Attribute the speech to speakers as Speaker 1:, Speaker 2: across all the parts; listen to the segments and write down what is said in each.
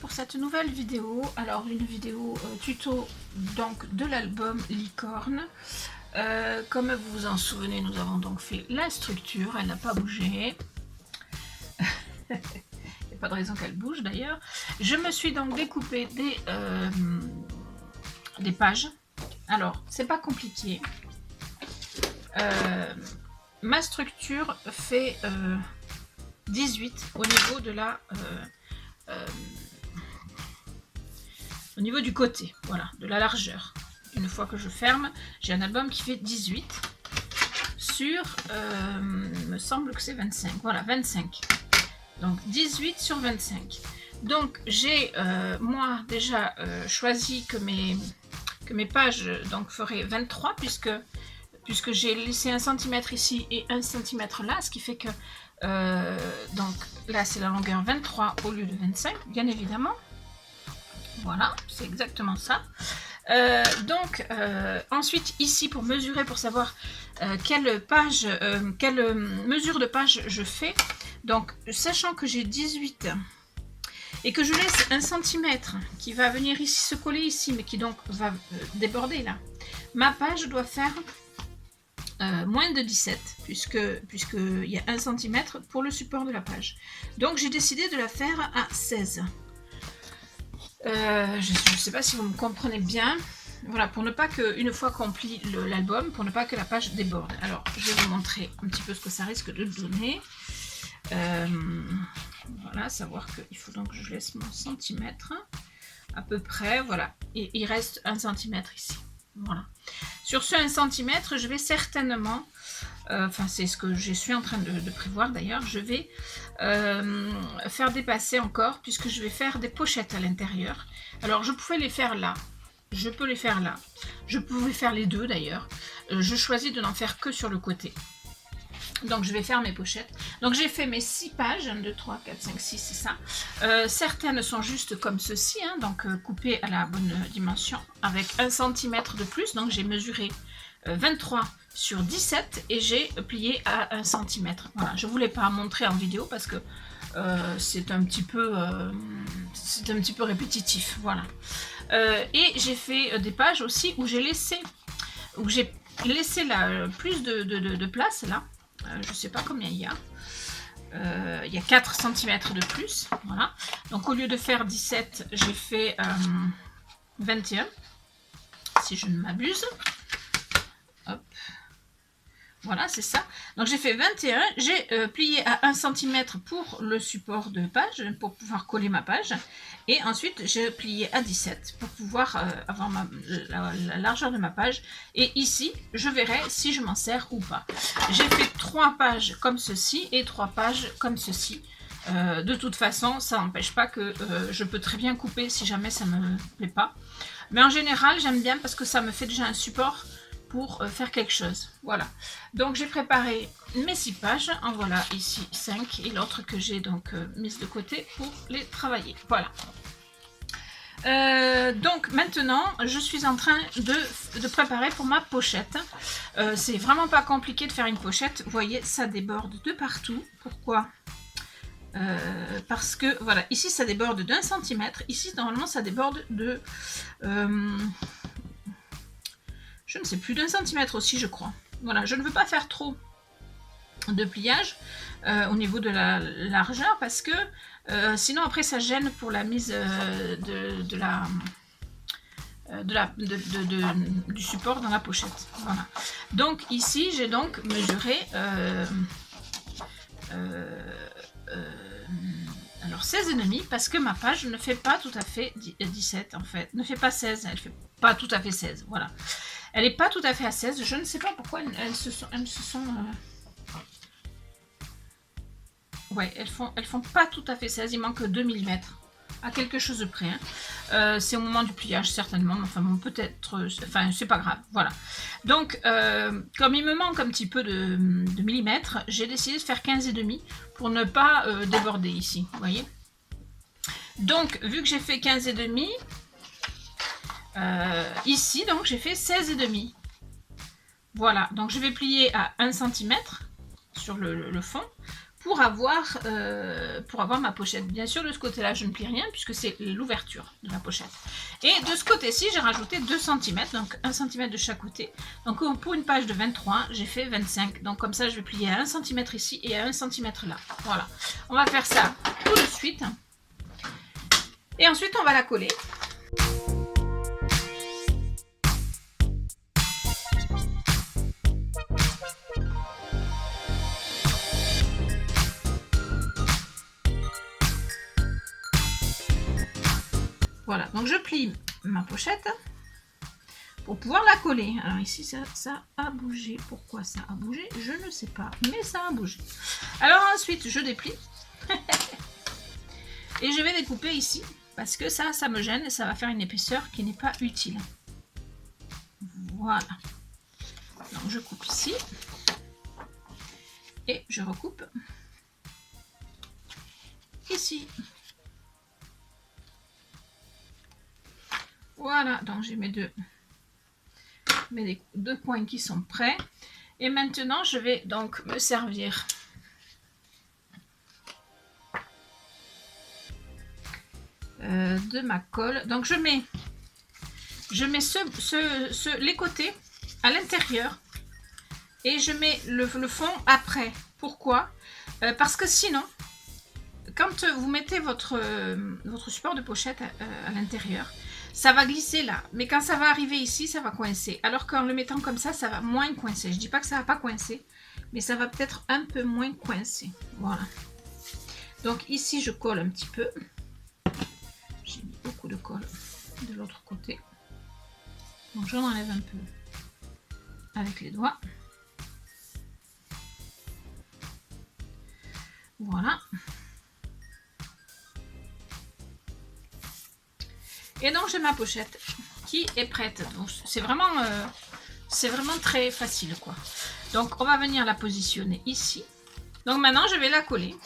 Speaker 1: pour cette nouvelle vidéo. Alors une vidéo tuto donc de l'album Licorne. Comme vous vous en souvenez, nous avons donc fait la structure, elle n'a pas bougé. Il n'y a pas de raison qu'elle bouge d'ailleurs. Je me suis donc découpé des pages. Alors c'est pas compliqué. Ma structure fait 18 au niveau de la au niveau du côté, voilà, de la largeur. Une fois que je ferme, j'ai un album qui fait 18 sur me semble que c'est 25, voilà, 25. Donc 18 sur 25. Donc j'ai moi déjà choisi que mes pages donc feraient 23 puisque j'ai laissé 1 cm ici et 1 cm là, ce qui fait que donc là c'est la longueur 23 au lieu de 25, bien évidemment. Voilà, c'est exactement ça. Ensuite ici pour mesurer, pour savoir quelle mesure de page je fais, donc sachant que j'ai 18 et que je laisse 1 cm qui va venir ici se coller ici, mais qui donc va déborder là, ma page doit faire moins de 17 puisqu'il y a 1 cm pour le support de la page. Donc j'ai décidé de la faire à 16. Je ne sais pas si vous me comprenez bien. Voilà, pour ne pas que, une fois qu'on plie l'album, pour ne pas que la page déborde. Alors je vais vous montrer un petit peu ce que ça risque de donner. Voilà, savoir qu'il faut donc que je laisse mon centimètre à peu près, voilà, et il reste 1 cm ici. Voilà. Sur ce 1 cm, je vais certainement, enfin c'est ce que je suis en train de prévoir d'ailleurs, je vais faire dépasser encore, puisque je vais faire des pochettes à l'intérieur. Alors je pouvais les faire là, je peux les faire là, je pouvais faire les deux d'ailleurs, je choisis de n'en faire que sur le côté. Donc je vais faire mes pochettes. Donc j'ai fait mes 6 pages, 1, 2, 3, 4, 5, 6, c'est ça. Certaines sont juste comme ceci, hein, donc coupées à la bonne dimension, avec 1 cm de plus. Donc j'ai mesuré 23 sur 17 et j'ai plié à 1 cm. Voilà, je ne voulais pas montrer en vidéo parce que c'est un petit peu répétitif. Voilà. Et j'ai fait des pages aussi où j'ai laissé là, plus de place là. Je ne sais pas combien il y a. Il y a 4 cm de plus. Voilà. Donc au lieu de faire 17, j'ai fait 21. Si je ne m'abuse. Hop. Voilà, c'est ça. Donc j'ai fait 21. J'ai plié à 1 cm pour le support de page, pour pouvoir coller ma page. Et ensuite, j'ai plié à 17 pour pouvoir avoir la largeur de ma page. Et ici, je verrai si je m'en sers ou pas. J'ai fait 3 pages comme ceci et 3 pages comme ceci. De toute façon, ça n'empêche pas que je peux très bien couper si jamais ça ne me plaît pas. Mais en général, j'aime bien parce que ça me fait déjà un support pour faire quelque chose. Voilà. Donc j'ai préparé mes 6 pages. En voilà ici 5 et l'autre que j'ai donc mise de côté pour les travailler. Voilà. Donc maintenant je suis en train de préparer pour ma pochette. C'est vraiment pas compliqué de faire une pochette. Vous voyez, ça déborde de partout. Pourquoi ? Parce que voilà, ici ça déborde d'1 cm. Ici normalement ça déborde de je ne sais plus, d'1 cm aussi, je crois. Voilà, je ne veux pas faire trop de pliage au niveau de la largeur parce que sinon après ça gêne pour la mise du support dans la pochette. Voilà. Donc ici j'ai donc mesuré alors 16,5 parce que ma page ne fait pas tout à fait 17 en fait, ne fait pas 16, elle fait pas tout à fait 16, voilà. Elle n'est pas tout à fait à 16, je ne sais pas pourquoi elles se sont ouais, elles font pas tout à fait 16, il manque 2 mm à quelque chose de près. Hein. C'est au moment du pliage certainement, mais enfin bon, peut-être, enfin c'est pas grave, voilà. Donc comme il me manque un petit peu de millimètres, j'ai décidé de faire 15,5 pour ne pas déborder ici, vous voyez. Donc vu que j'ai fait 15,5, ici donc j'ai fait 16,5. Voilà, donc je vais plier à 1 cm sur le fond pour avoir ma pochette. Bien sûr, de ce côté-là, je ne plie rien puisque c'est l'ouverture de la pochette. Et de ce côté-ci, j'ai rajouté 2 cm, donc 1 cm de chaque côté. Donc pour une page de 23, j'ai fait 25. Donc comme ça, je vais plier à 1 cm ici et à 1 cm là. Voilà. On va faire ça tout de suite. Et ensuite, on va la coller. Voilà, donc je plie ma pochette pour pouvoir la coller. Alors ici, ça a bougé. Pourquoi ça a bougé? Je ne sais pas, mais ça a bougé. Alors ensuite, je déplie. Et je vais découper ici, parce que ça me gêne et ça va faire une épaisseur qui n'est pas utile. Voilà. Donc je coupe ici. Et je recoupe ici. Voilà, donc j'ai mes deux coins qui sont prêts. Et maintenant, je vais donc me servir de ma colle. Donc je mets les côtés à l'intérieur et je mets le fond après. Pourquoi? Parce que sinon, quand vous mettez votre support de pochette à l'intérieur, ça va glisser là, mais quand ça va arriver ici, ça va coincer. Alors qu'en le mettant comme ça va moins coincer. Je dis pas que ça va pas coincer, mais ça va peut-être un peu moins coincer. Voilà. Donc ici, je colle un petit peu. J'ai mis beaucoup de colle de l'autre côté. Donc j'en enlève un peu avec les doigts. Voilà. Et donc j'ai ma pochette qui est prête. Donc c'est vraiment très facile quoi. Donc on va venir la positionner ici. Donc maintenant je vais la coller.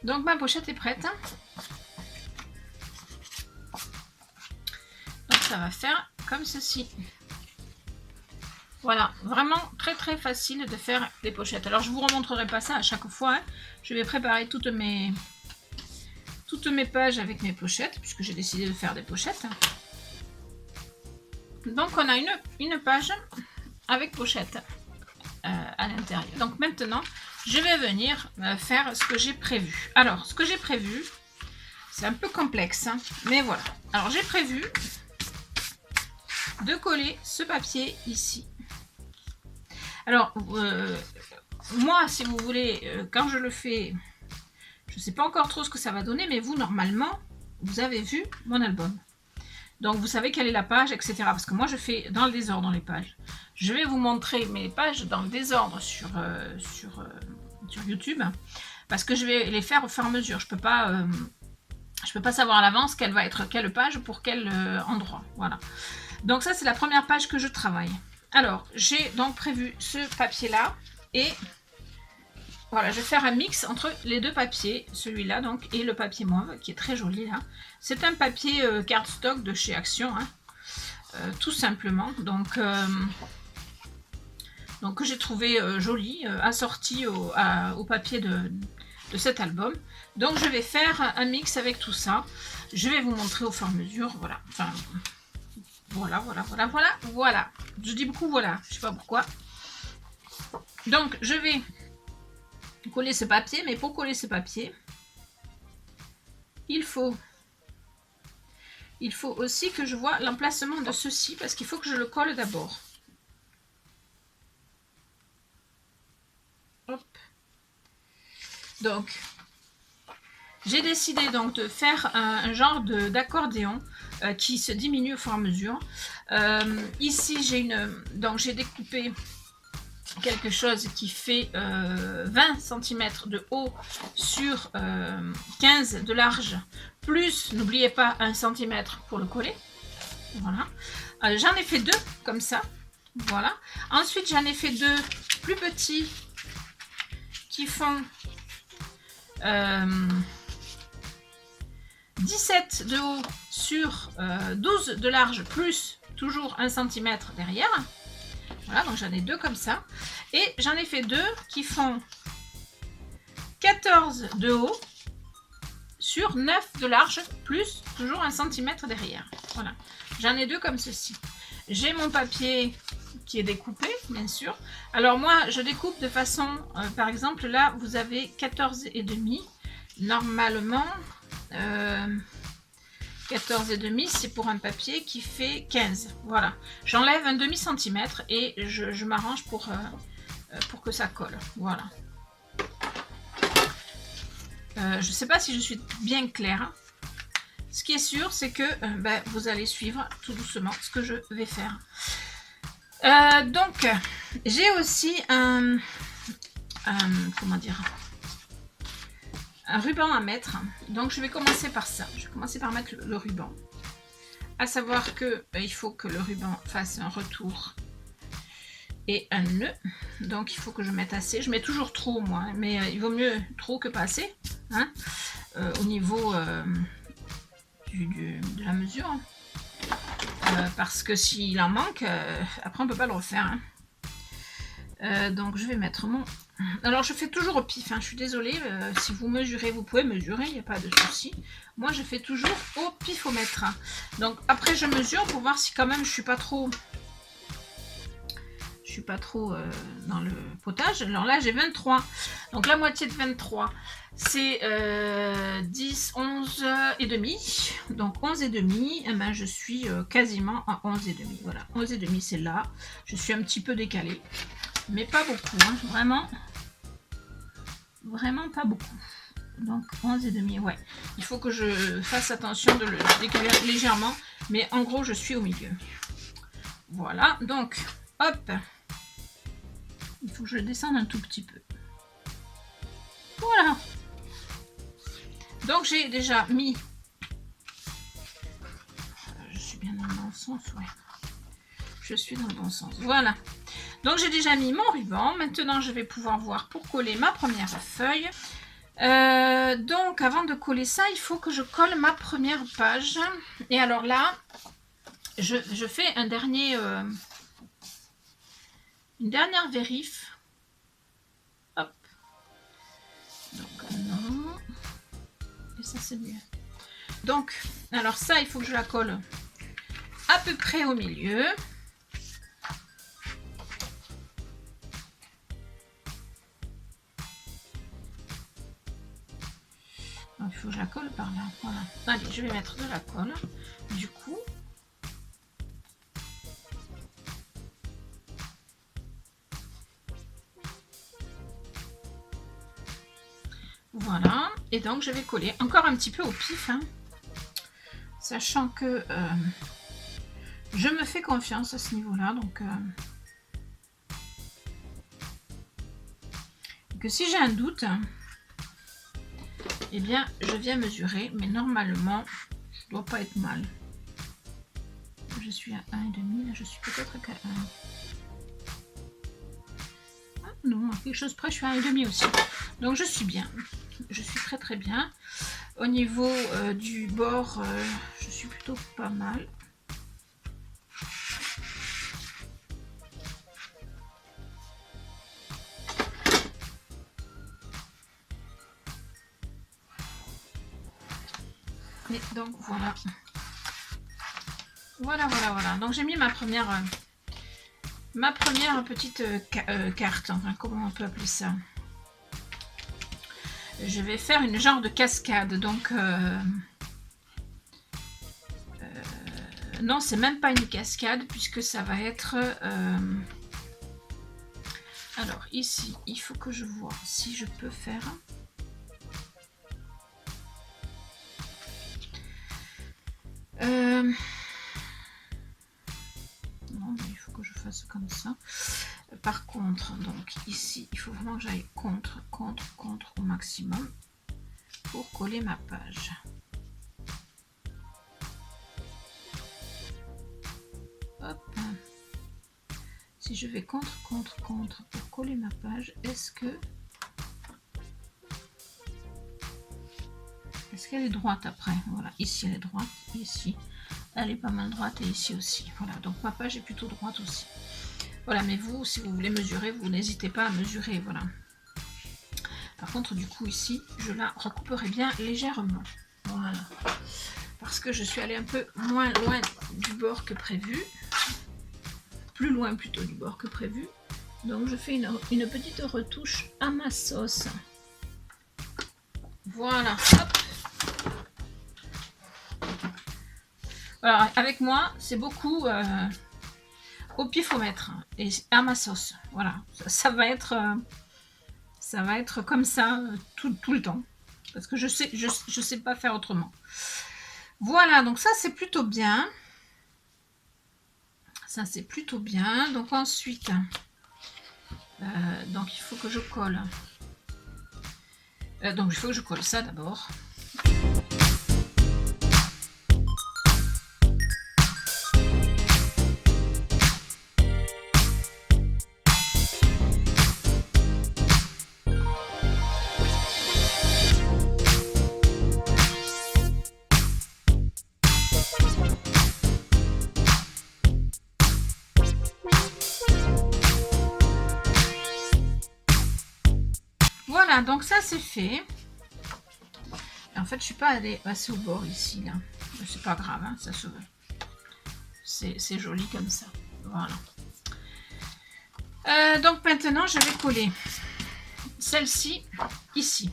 Speaker 1: Donc ma pochette est prête. Donc ça va faire comme ceci. Voilà, vraiment très facile de faire des pochettes. Alors je vous remontrerai pas ça à chaque fois. Hein. Je vais préparer toutes mes pages avec mes pochettes, puisque j'ai décidé de faire des pochettes. Donc on a une page avec pochette à l'intérieur. Donc maintenant, je vais venir faire ce que j'ai prévu. Alors, ce que j'ai prévu, c'est un peu complexe, hein, mais voilà. Alors j'ai prévu de coller ce papier ici. Alors, moi, si vous voulez, quand je le fais, je ne sais pas encore trop ce que ça va donner, mais vous, normalement, vous avez vu mon album. Donc, vous savez quelle est la page, etc. Parce que moi, je fais dans le désordre les pages. Je vais vous montrer mes pages dans le désordre sur YouTube, parce que je vais les faire au fur et à mesure. Je peux pas savoir à l'avance quelle va être quelle page pour quel endroit. Voilà. Donc ça, c'est la première page que je travaille. Alors, j'ai donc prévu ce papier-là et voilà, je vais faire un mix entre les deux papiers, celui-là donc et le papier mauve qui est très joli là. C'est un papier cardstock de chez Action, hein, tout simplement. Donc que j'ai trouvé joli, assorti au papier de cet album. Donc je vais faire un mix avec tout ça. Je vais vous montrer au fur et à mesure. Voilà. Enfin, voilà. Je dis beaucoup voilà, je sais pas pourquoi. Donc je vais coller ce papier, mais pour coller ce papier, il faut aussi que je vois l'emplacement de ceci, parce qu'il faut que je le colle d'abord. Hop. Donc, j'ai décidé donc de faire un genre d'accordéon qui se diminue au fur et à mesure. Ici, j'ai découpé quelque chose qui fait 20 cm de haut sur 15 de large, plus, n'oubliez pas, 1 cm pour le coller. Voilà. J'en ai fait deux comme ça. Voilà. Ensuite, j'en ai fait deux plus petits qui font 17 de haut sur 12 de large, plus toujours 1 cm derrière. Voilà, donc j'en ai 2 comme ça. Et j'en ai fait 2 qui font 14 de haut sur 9 de large, plus toujours 1 cm derrière. Voilà, j'en ai 2 comme ceci. J'ai mon papier qui est découpé, bien sûr. Alors moi, je découpe de façon, par exemple, là, vous avez 14,5. Normalement, 14,5, c'est pour un papier qui fait 15. Voilà, j'enlève un demi-centimètre et je m'arrange pour que ça colle. Voilà. Je ne sais pas si je suis bien claire. Ce qui est sûr, c'est que vous allez suivre tout doucement ce que je vais faire. Donc, j'ai aussi comment dire, un ruban à mettre. Donc, je vais commencer par ça. Je vais commencer par mettre le ruban. À savoir que il faut que le ruban fasse un retour et un nœud. Donc, il faut que je mette assez. Je mets toujours trop, moi, mais il vaut mieux trop que pas assez, hein, au niveau de la mesure. Parce que s'il en manque, après on peut pas le refaire. Hein. Donc je vais mettre mon... Alors je fais toujours au pif, hein. Je suis désolée, si vous mesurez, vous pouvez mesurer, il n'y a pas de souci. Moi je fais toujours au pifomètre. Donc après je mesure pour voir si quand même je suis pas trop dans le potage. Alors là j'ai 23, donc la moitié de 23 c'est 10, 11 et demi, donc 11 et demi, et ben je suis quasiment à 11 et demi. Voilà, 11 et demi c'est là, je suis un petit peu décalée, mais pas beaucoup, hein. Vraiment pas beaucoup. Donc 11 et demi, ouais, il faut que je fasse attention de le décaler légèrement, mais en gros je suis au milieu. Voilà, donc hop, il faut que je descende un tout petit peu. Voilà. Donc j'ai déjà mis... Je suis bien dans le bon sens, ouais. Je suis dans le bon sens. Voilà. Donc j'ai déjà mis mon ruban. Maintenant je vais pouvoir voir pour coller ma première feuille. Donc avant de coller ça, il faut que je colle ma première page. Et alors là, je fais un dernier... une dernière vérif. Hop. Donc non. Et ça c'est mieux. Donc, alors ça, il faut que je la colle à peu près au milieu. Donc, il faut que je la colle par là. Voilà. Allez, je vais mettre de la colle. Du coup, voilà. Et donc, je vais coller encore un petit peu au pif, hein, sachant que je me fais confiance à ce niveau-là. Donc, que si j'ai un doute, eh bien, je viens mesurer. Mais normalement, je dois pas être mal. Je suis à 1,5. Là, je suis peut-être qu'à 1. Ah, non, à quelque chose près, je suis à 1,5 aussi. Donc, je suis bien. Je suis très très bien. Au niveau du bord, je suis plutôt pas mal. Et donc voilà. Voilà. Donc j'ai mis ma première petite carte. Enfin, comment on peut appeler ça? Je vais faire une genre de cascade. Donc non, c'est même pas une cascade puisque ça va être... alors ici, il faut que je vois si je peux faire... non, mais il faut que je fasse comme ça. Par contre, donc ici, il faut vraiment que j'aille contre au maximum pour coller ma page. Hop. Si je vais contre pour coller ma page, est-ce que... Est-ce qu'elle est droite après? Voilà, ici elle est droite, ici elle est pas mal droite et ici aussi. Voilà, donc ma page est plutôt droite aussi. Voilà, mais vous, si vous voulez mesurer, vous n'hésitez pas à mesurer, voilà. Par contre, du coup, ici, je la recouperai bien légèrement. Voilà. Parce que je suis allée un peu moins loin du bord que prévu. Plus loin plutôt du bord que prévu. Donc, je fais une petite retouche à ma sauce. Voilà, hop. Alors, avec moi, c'est beaucoup au pifomètre et à ma sauce. Voilà, ça va être comme ça tout le temps. Parce que je sais pas faire autrement. Voilà, donc ça c'est plutôt bien. Ça c'est plutôt bien. Donc ensuite, donc il faut que je colle. Donc il faut que je colle ça d'abord. Voilà, donc ça c'est fait. Et en fait, je suis pas allée assez au bord ici, là. C'est pas grave, hein, ça se veut. C'est joli comme ça. Voilà. Donc maintenant, je vais coller celle-ci ici.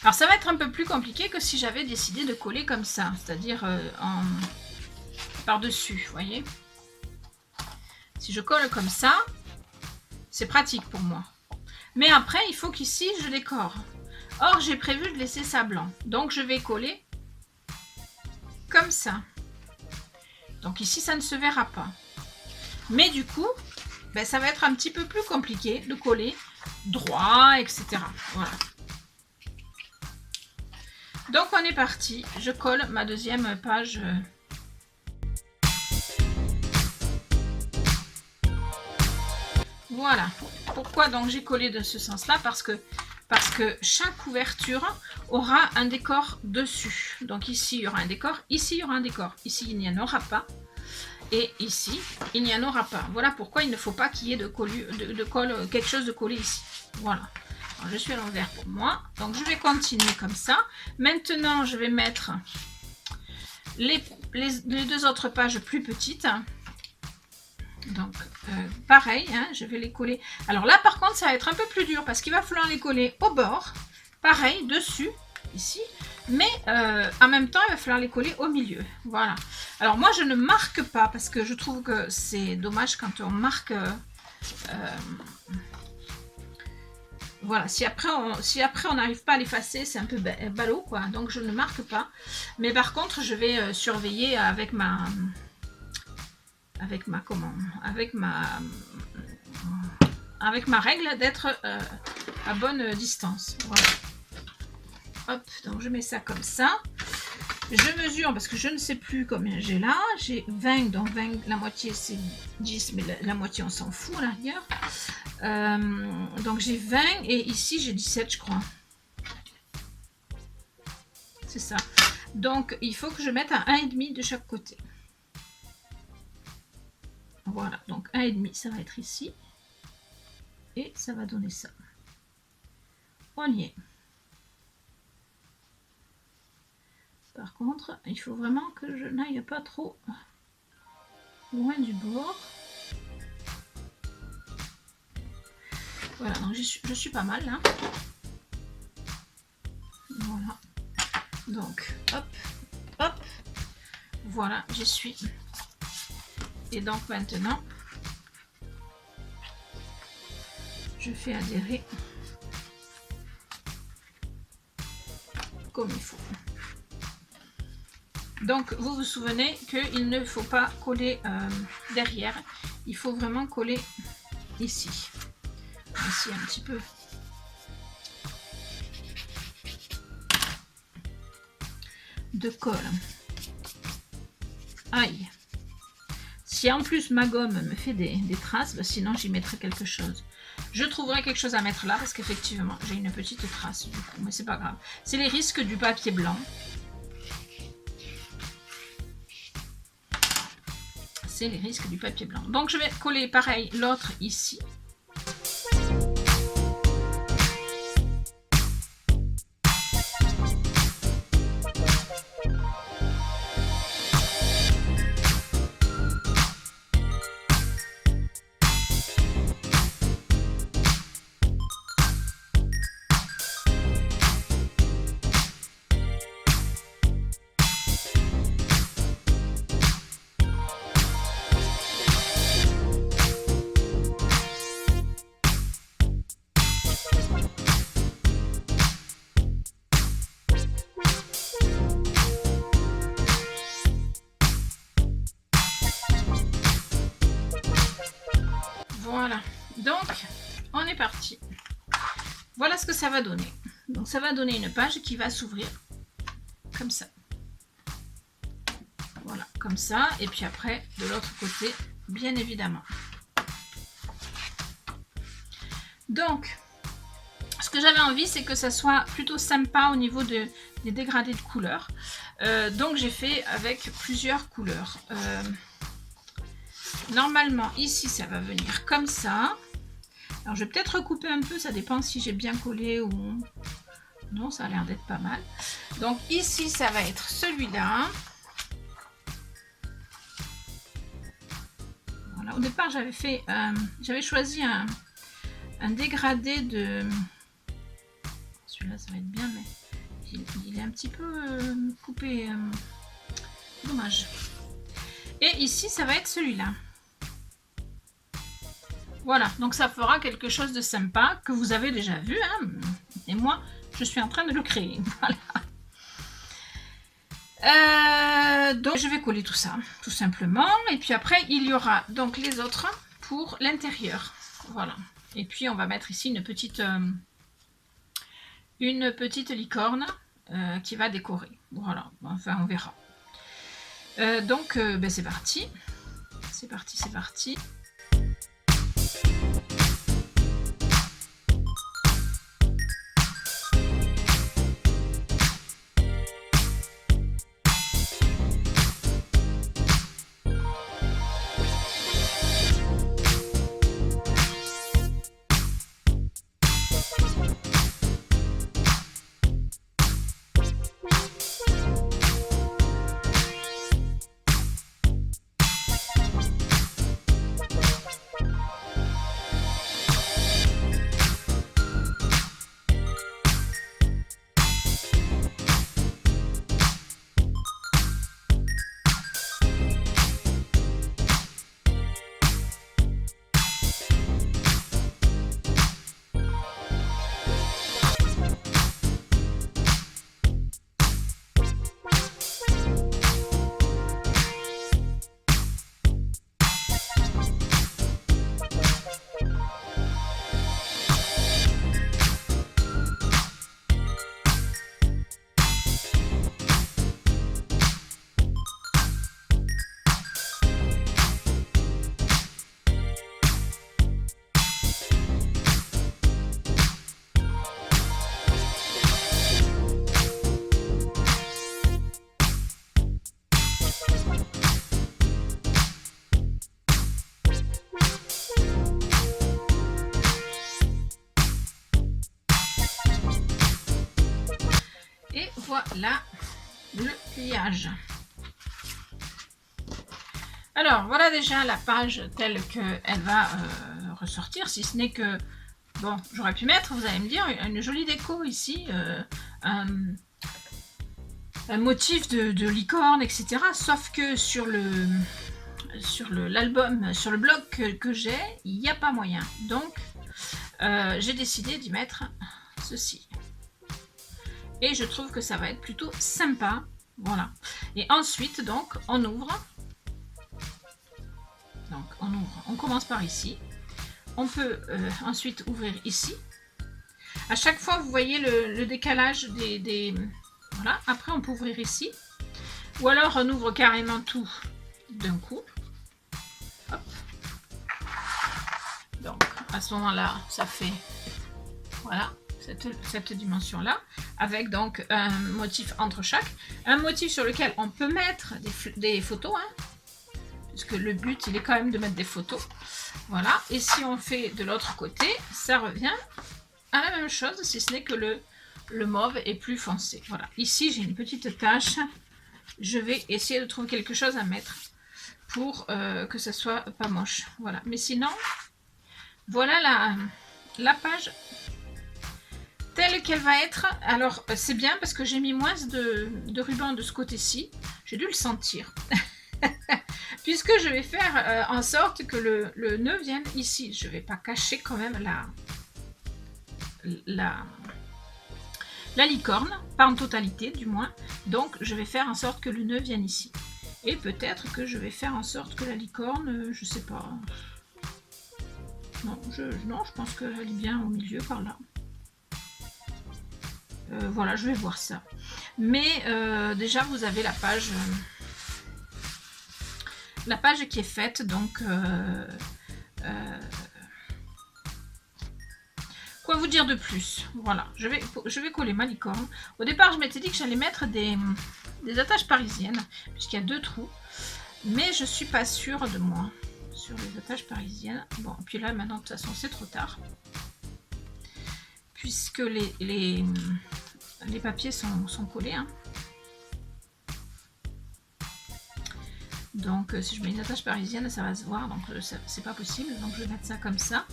Speaker 1: Alors ça va être un peu plus compliqué que si j'avais décidé de coller comme ça, c'est-à-dire par-dessus, vous voyez. Si je colle comme ça, c'est pratique pour moi. Mais après, il faut qu'ici, je décore. Or, j'ai prévu de laisser ça blanc. Donc, je vais coller comme ça. Donc ici, ça ne se verra pas. Mais du coup, ben, ça va être un petit peu plus compliqué de coller droit, etc. Voilà. Donc, on est parti. Je colle ma deuxième page. Voilà. Pourquoi donc j'ai collé de ce sens-là? Parce que chaque ouverture aura un décor dessus. Donc ici, il y aura un décor. Ici, il y aura un décor. Ici, il n'y en aura pas. Et ici, il n'y en aura pas. Voilà pourquoi il ne faut pas qu'il y ait de colle, quelque chose de collé ici. Voilà. Alors, je suis à l'envers pour moi. Donc, je vais continuer comme ça. Maintenant, je vais mettre les deux autres pages plus petites. Donc, pareil, hein, je vais les coller. Alors là, par contre, ça va être un peu plus dur parce qu'il va falloir les coller au bord. Pareil, dessus, ici. Mais en même temps, il va falloir les coller au milieu. Voilà. Alors moi, je ne marque pas parce que je trouve que c'est dommage quand on marque... voilà, si après on n'arrive pas à l'effacer, c'est un peu ballot, quoi. Donc, je ne marque pas. Mais par contre, je vais surveiller avec ma règle d'être à bonne distance. Voilà. Hop, donc je mets ça comme ça. Je mesure parce que je ne sais plus combien j'ai là. J'ai 20, donc 20, la moitié c'est 10, mais la moitié on s'en fout à l'arrière. Donc j'ai 20 et ici j'ai 17 je crois. C'est ça. Donc il faut que je mette un 1,5 de chaque côté. Voilà, donc 1,5 ça va être ici. Et ça va donner ça. On y est. Par contre, il faut vraiment que je n'aille pas trop loin du bord. Voilà, donc je suis pas mal là. Voilà. Donc, hop, hop. Voilà, j'y suis. Et donc maintenant, je fais adhérer comme il faut. Donc, vous vous souvenez qu'il ne faut pas coller derrière. Il faut vraiment coller ici. Ici, un petit peu. De colle. Aïe. Si en plus ma gomme me fait des traces, bah, sinon j'y mettrai quelque chose. Je trouverai quelque chose à mettre là parce qu'effectivement j'ai une petite trace du coup, mais c'est pas grave. C'est les risques du papier blanc. C'est les risques du papier blanc. Donc je vais coller pareil l'autre ici. Voilà, donc on est parti. Voilà ce que ça va donner. Donc ça va donner une page qui va s'ouvrir comme ça. Voilà, comme ça. Et puis après, de l'autre côté, bien évidemment. Donc, ce que j'avais envie, c'est que ça soit plutôt sympa au niveau des dégradés de couleurs. Donc j'ai fait avec plusieurs couleurs. Normalement, ici, ça va venir comme ça. Alors, je vais peut-être recouper un peu, ça dépend si j'ai bien collé ou... Non, ça a l'air d'être pas mal. Donc, ici, ça va être celui-là. Voilà, au départ, j'avais choisi un dégradé de... Celui-là, ça va être bien, mais il est un petit peu coupé. Dommage. Et ici, ça va être celui-là. Voilà, donc ça fera quelque chose de sympa que vous avez déjà vu, hein, et moi je suis en train de le créer. Voilà. Donc je vais coller tout ça, tout simplement, et puis après il y aura donc les autres pour l'intérieur. Voilà, et puis on va mettre ici une petite licorne qui va décorer. Voilà, enfin on verra. Donc ben, c'est parti, c'est parti, c'est parti. Voilà le pliage. Alors voilà déjà la page telle qu'elle va ressortir, si ce n'est que, bon, j'aurais pu mettre, vous allez me dire, une jolie déco ici, un motif de licorne, etc. Sauf que sur l'album, sur le blog que j'ai, il n'y a pas moyen. Donc j'ai décidé d'y mettre ceci. Et je trouve que ça va être plutôt sympa. Voilà. Et ensuite, donc, on ouvre. Donc, on ouvre. On commence par ici. On peut ensuite ouvrir ici. À chaque fois, vous voyez le décalage des... Voilà. Après, on peut ouvrir ici. Ou alors, on ouvre carrément tout d'un coup. à ce moment-là, ça fait, voilà, cette dimension-là, avec donc un motif entre chaque. Un motif sur lequel on peut mettre des photos, hein, puisque le but, il est quand même de mettre des photos. Voilà, et si on fait de l'autre côté, ça revient à la même chose, si ce n'est que le mauve est plus foncé. Voilà, ici, j'ai une petite tache. Je vais essayer de trouver quelque chose à mettre pour que ça soit pas moche. Voilà, mais sinon, voilà la page telle qu'elle va être. Alors, c'est bien parce que j'ai mis moins de ruban de ce côté-ci. J'ai dû le sentir. Puisque je vais faire en sorte que le nœud vienne ici. Je ne vais pas cacher quand même la licorne, pas en totalité du moins. Donc, je vais faire en sorte que le nœud vienne ici. Et peut-être que je vais faire en sorte que la licorne, je sais pas. Non, je pense qu'elle est bien au milieu par là. Voilà, je vais voir ça. Mais déjà, vous avez la page qui est faite. Donc, quoi vous dire de plus? Voilà, je vais coller ma licorne. Au départ, je m'étais dit que j'allais mettre des attaches parisiennes, puisqu'il y a 2 trous. Mais je suis pas sûre de moi sur les attaches parisiennes. Bon, puis là, maintenant, de toute façon, c'est trop tard. Puisque les papiers sont collés. Hein. Donc, si je mets une attache parisienne, ça va se voir. Donc, c'est pas possible. Donc, je vais mettre ça comme ça.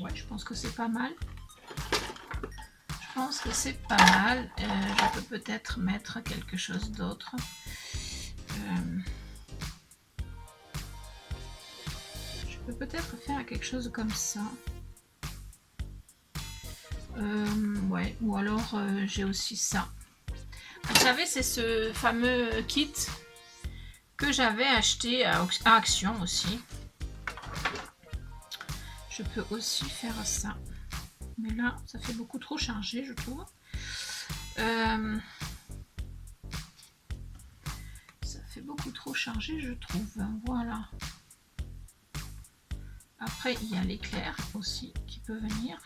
Speaker 1: Ouais, je pense que c'est pas mal. Je pense que c'est pas mal. Je peux peut-être mettre quelque chose d'autre. Je peux peut-être faire quelque chose comme ça. Ouais, ou alors j'ai aussi ça. Vous savez, c'est ce fameux kit que j'avais acheté à Action aussi. Je peux aussi faire ça. Mais là, ça fait beaucoup trop chargé, je trouve. Ça fait beaucoup trop chargé, je trouve. Voilà. Après, il y a l'éclair aussi qui peut venir.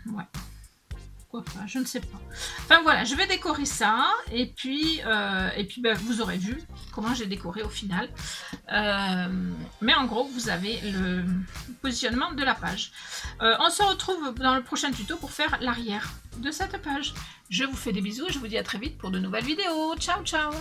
Speaker 1: Ouais. Pourquoi pas, je ne sais pas. Enfin voilà, je vais décorer ça et puis ben, vous aurez vu comment j'ai décoré au final. Mais en gros, vous avez le positionnement de la page. On se retrouve dans le prochain tuto pour faire l'arrière de cette page. Je vous fais des bisous et je vous dis à très vite pour de nouvelles vidéos. Ciao, ciao!